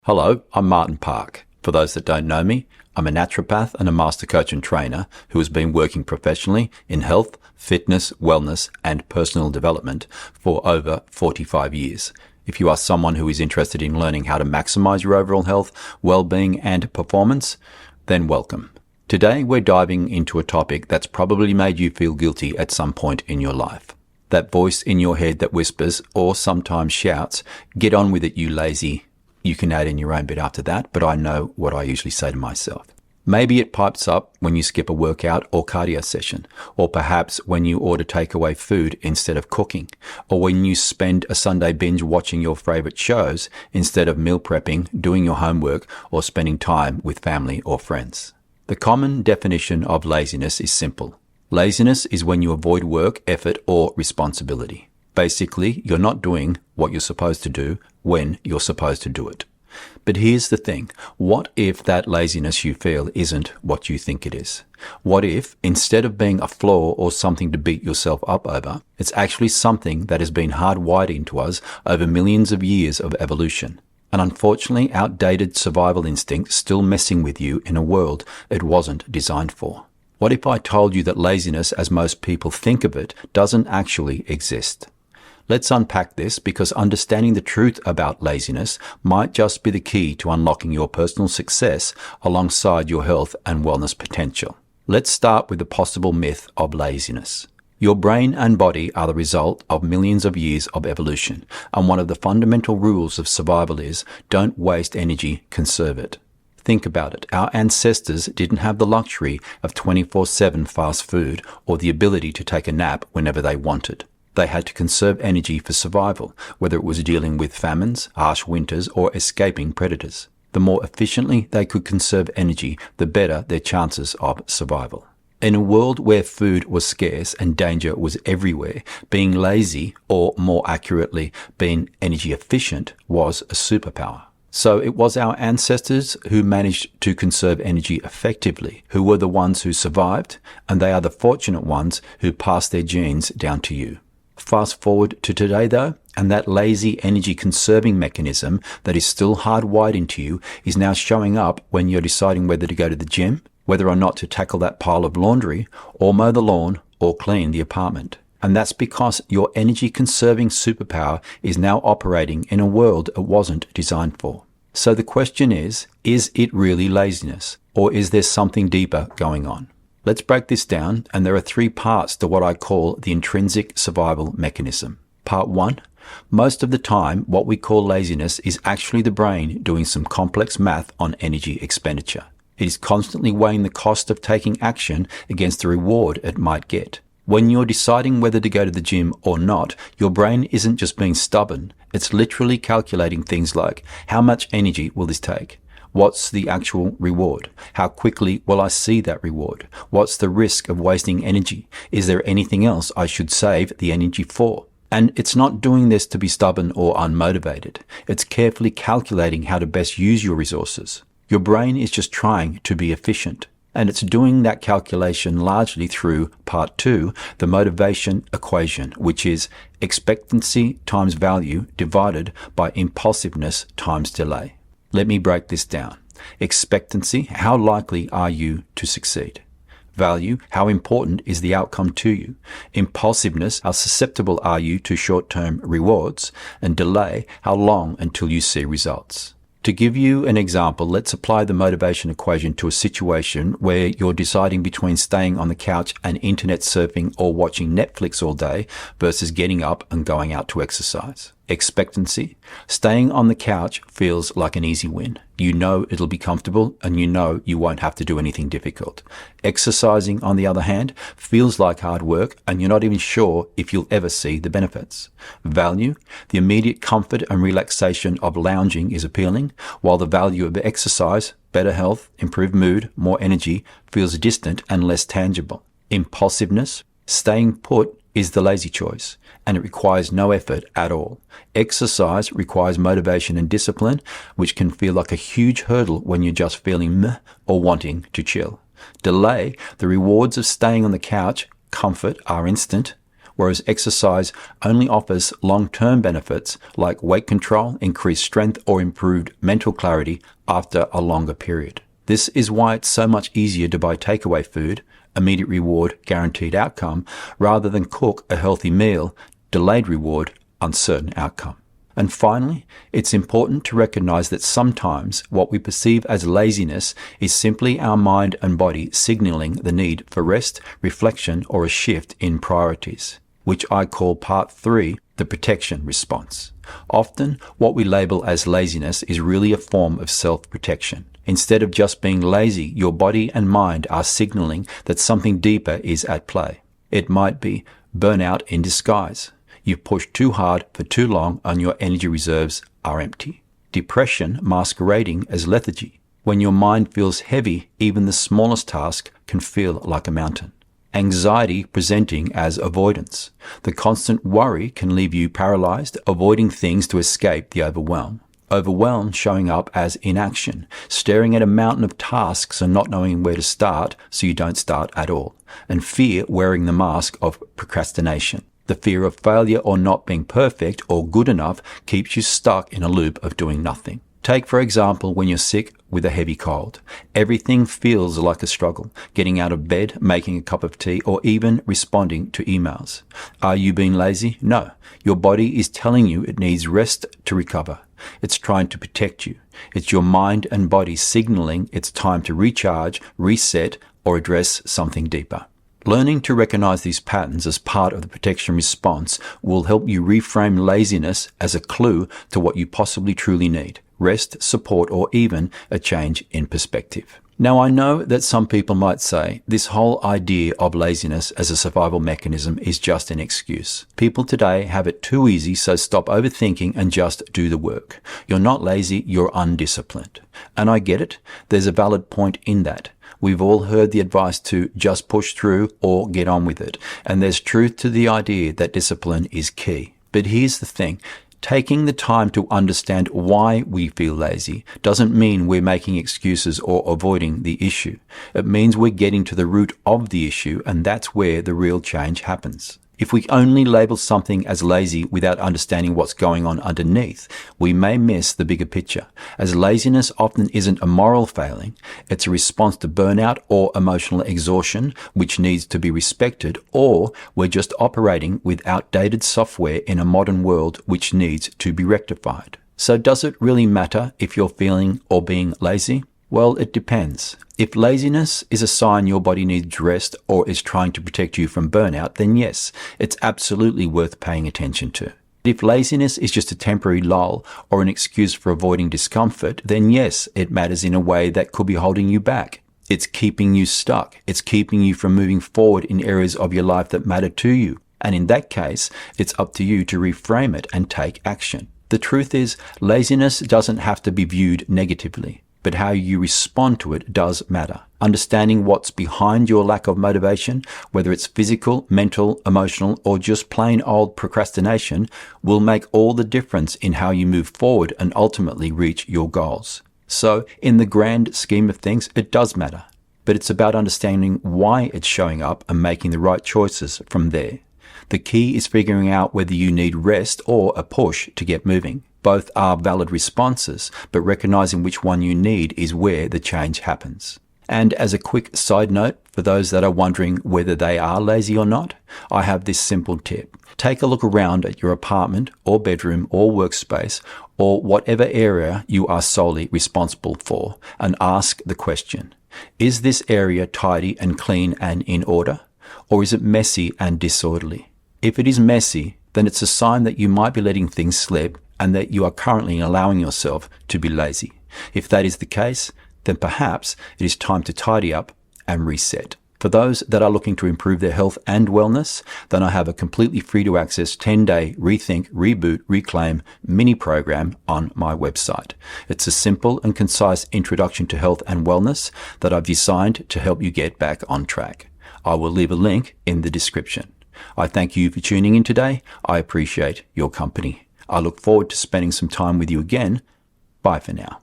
Hello, I'm Martin Park. For those that don't know me, I'm a naturopath and a master coach and trainer who has been working professionally in health, fitness, wellness, and personal development for over 45 years. If you are someone who is interested in learning how to maximize your overall health, well-being, and performance, then welcome. Today, we're diving into a topic that's probably made you feel guilty at some point in your life. That voice in your head that whispers or sometimes shouts, "Get on with it, you lazy." You can add in your own bit after that, but I know what I usually say to myself. Maybe it pipes up when you skip a workout or cardio session, or perhaps when you order takeaway food instead of cooking, or when you spend a Sunday binge watching your favorite shows instead of meal prepping, doing your homework, or spending time with family or friends. The common definition of laziness is simple. Laziness is when you avoid work, effort, or responsibility. Basically, you're not doing what you're supposed to do when you're supposed to do it. But here's the thing. What if that laziness you feel isn't what you think it is? What if, instead of being a flaw or something to beat yourself up over, it's actually something that has been hardwired into us over millions of years of evolution? An unfortunately outdated survival instinct still messing with you in a world it wasn't designed for. What if I told you that laziness, as most people think of it, doesn't actually exist? Let's unpack this, because understanding the truth about laziness might just be the key to unlocking your personal success alongside your health and wellness potential. Let's start with the possible myth of laziness. Your brain and body are the result of millions of years of evolution, and one of the fundamental rules of survival is don't waste energy, conserve it. Think about it. Our ancestors didn't have the luxury of 24/7 fast food or the ability to take a nap whenever they wanted. They had to conserve energy for survival, whether it was dealing with famines, harsh winters, or escaping predators. The more efficiently they could conserve energy, the better their chances of survival. In a world where food was scarce and danger was everywhere, being lazy, or more accurately, being energy efficient, was a superpower. So it was our ancestors who managed to conserve energy effectively, who were the ones who survived, and they are the fortunate ones who passed their genes down to you. Fast forward to today though, and that lazy energy conserving mechanism that is still hardwired into you is now showing up when you're deciding whether to go to the gym, whether or not to tackle that pile of laundry, or mow the lawn, or clean the apartment. And that's because your energy conserving superpower is now operating in a world it wasn't designed for. So the question is it really laziness, or is there something deeper going on? Let's break this down, and there are 3 parts to what I call the intrinsic survival mechanism. Part 1, most of the time what we call laziness is actually the brain doing some complex math on energy expenditure. It is constantly weighing the cost of taking action against the reward it might get. When you're deciding whether to go to the gym or not, your brain isn't just being stubborn, it's literally calculating things like, how much energy will this take? What's the actual reward? How quickly will I see that reward? What's the risk of wasting energy? Is there anything else I should save the energy for? And it's not doing this to be stubborn or unmotivated. It's carefully calculating how to best use your resources. Your brain is just trying to be efficient. And it's doing that calculation largely through part 2, the motivation equation, which is expectancy times value divided by impulsiveness times delay. Let me break this down. Expectancy, how likely are you to succeed? Value, how important is the outcome to you? Impulsiveness, how susceptible are you to short-term rewards? And delay, how long until you see results? To give you an example, let's apply the motivation equation to a situation where you're deciding between staying on the couch and internet surfing or watching Netflix all day versus getting up and going out to exercise. Expectancy. Staying on the couch feels like an easy win. You know it'll be comfortable and you know you won't have to do anything difficult. Exercising, on the other hand, feels like hard work and you're not even sure if you'll ever see the benefits. Value. The immediate comfort and relaxation of lounging is appealing, while the value of exercise, better health, improved mood, more energy, feels distant and less tangible. Impulsiveness. Staying put is the lazy choice, and it requires no effort at all. Exercise requires motivation and discipline, which can feel like a huge hurdle when you're just feeling meh or wanting to chill. Delay, the rewards of staying on the couch, comfort, are instant, whereas exercise only offers long-term benefits like weight control, increased strength, or improved mental clarity after a longer period. This is why it's so much easier to buy takeaway food, immediate reward, guaranteed outcome, rather than cook a healthy meal, delayed reward, uncertain outcome. And finally, it's important to recognize that sometimes what we perceive as laziness is simply our mind and body signaling the need for rest, reflection, or a shift in priorities, which I call part 3, the protection response. Often, what we label as laziness is really a form of self-protection. Instead of just being lazy, your body and mind are signaling that something deeper is at play. It might be burnout in disguise. You've pushed too hard for too long and your energy reserves are empty. Depression masquerading as lethargy. When your mind feels heavy, even the smallest task can feel like a mountain. Anxiety presenting as avoidance. The constant worry can leave you paralyzed, avoiding things to escape the overwhelm. Overwhelm showing up as inaction, staring at a mountain of tasks and not knowing where to start, so you don't start at all. And fear wearing the mask of procrastination. The fear of failure or not being perfect or good enough keeps you stuck in a loop of doing nothing. Take, for example, when you're sick with a heavy cold. Everything feels like a struggle. Getting out of bed, making a cup of tea, or even responding to emails. Are you being lazy? No. Your body is telling you it needs rest to recover. It's trying to protect you. It's your mind and body signaling it's time to recharge, reset, or address something deeper. Learning to recognize these patterns as part of the protection response will help you reframe laziness as a clue to what you possibly truly need: rest, support, or even a change in perspective. Now, I know that some people might say this whole idea of laziness as a survival mechanism is just an excuse. People today have it too easy, so stop overthinking and just do the work. You're not lazy, you're undisciplined. And I get it. There's a valid point in that. We've all heard the advice to just push through or get on with it. And there's truth to the idea that discipline is key. But here's the thing. Taking the time to understand why we feel lazy doesn't mean we're making excuses or avoiding the issue. It means we're getting to the root of the issue, and that's where the real change happens. If we only label something as lazy without understanding what's going on underneath, we may miss the bigger picture, as laziness often isn't a moral failing. It's a response to burnout or emotional exhaustion, which needs to be respected, or we're just operating with outdated software in a modern world which needs to be rectified. So does it really matter if you're feeling or being lazy? Well, it depends. If laziness is a sign your body needs rest or is trying to protect you from burnout, then yes, it's absolutely worth paying attention to. If laziness is just a temporary lull or an excuse for avoiding discomfort, then yes, it matters in a way that could be holding you back. It's keeping you stuck. It's keeping you from moving forward in areas of your life that matter to you. And in that case, it's up to you to reframe it and take action. The truth is, laziness doesn't have to be viewed negatively. But how you respond to it does matter. Understanding what's behind your lack of motivation, whether it's physical, mental, emotional, or just plain old procrastination, will make all the difference in how you move forward and ultimately reach your goals. So, in the grand scheme of things, it does matter. But it's about understanding why it's showing up and making the right choices from there. The key is figuring out whether you need rest or a push to get moving. Both are valid responses, but recognizing which one you need is where the change happens. And as a quick side note, for those that are wondering whether they are lazy or not, I have this simple tip. Take a look around at your apartment or bedroom or workspace or whatever area you are solely responsible for and ask the question, is this area tidy and clean and in order? Or is it messy and disorderly? If it is messy, then it's a sign that you might be letting things slip and that you are currently allowing yourself to be lazy. If that is the case, then perhaps it is time to tidy up and reset. For those that are looking to improve their health and wellness, then I have a completely free to access 10-day Rethink, Reboot, Reclaim mini program on my website. It's a simple and concise introduction to health and wellness that I've designed to help you get back on track. I will leave a link in the description. I thank you for tuning in today. I appreciate your company. I look forward to spending some time with you again. Bye for now.